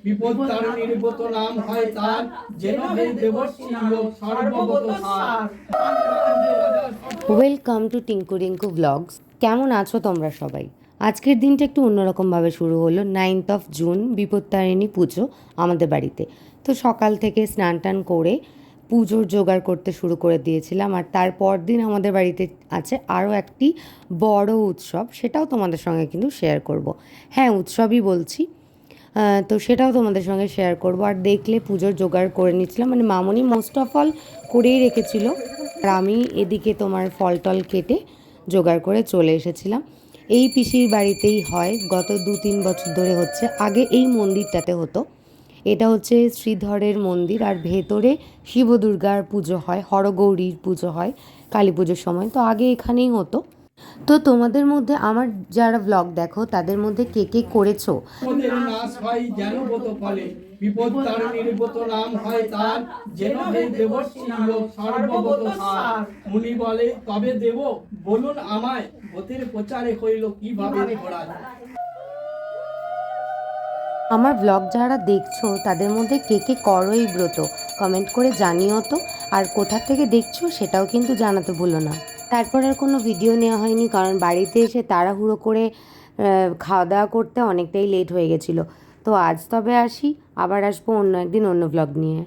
বিপদ তারিণীর ব্রত নাম হয় তার, যেন হে দেবশ্রী লোক সর্বগত সার। Welcome to Tinku Rinku blogs. কেমন আছো তোমরা সবাই? আজকের দিনটা একটু অন্যরকমভাবে শুরু হলো। 9th জুন বিপত্তারিণী পুজো আমাদের বাড়িতে। তো সকাল থেকে স্নান টান করে পুজোর জোগাড় করতে শুরু করে দিয়েছিলাম। আর তারপর দিন আমাদের বাড়িতে আছে আরও একটি বড় উৎসব, সেটাও তোমাদের সঙ্গে কিন্তু শেয়ার করব। হ্যাঁ, উৎসবই বলছি। তো সেটাও তোমাদের সঙ্গে শেয়ার করব। আর দেখলে পুজোর জোগাড় করে নিচ্ছিলাম, মানে মামনি মোস্ট অফ অল করেই রেখেছিল, আর আমি এদিকে তোমার ফল টল কেটে জোগাড় করে চলে এসেছিলাম। এই পিসির বাড়িতেই হয়, গত 2-3 বছর ধরে হচ্ছে। আগে এই মন্দিরটাতে হতো। এটা হচ্ছে শ্রীধরের মন্দির, আর ভেতরে শিব দুর্গার পুজো হয়, হরগৌরীর পুজো হয় কালী পুজোর সময়। তো আগে এখানেই হতো। তো তোমাদের মধ্যে আমার যারা ব্লগ দেখো তাদের মধ্যে কে কে করেছো? বিপদের নাশ হয় যেন ব্রত ফলে, বিপদ তারিণীর ব্রত নাম হয় তার, যেন হে দেবশ্রী লোক সর্বগত সার। মুনি বলে তবে দেব, বলুন আমায়, ব্রতের প্রচারে হইল কিভাবে ঘোড়ায়। আমার ব্লগ যারা দেখছো তাদের মধ্যে কে কে করো এই ব্রত, কমেন্ট করে জানিও তো। আর কোথা থেকে দেখছো সেটাও কিন্তু জানাতে ভুলো না। তারপর আর কোনো ভিডিও নেওয়া হয়নি, কারণ বাড়িতে এসে তাড়াহুড়ো করে খাওয়া দাওয়া করতে অনেকটাই লেট হয়ে গেছিলো। তো আজ তবে আসি, আবার আসবো অন্য একদিন অন্য ব্লগ নিয়ে।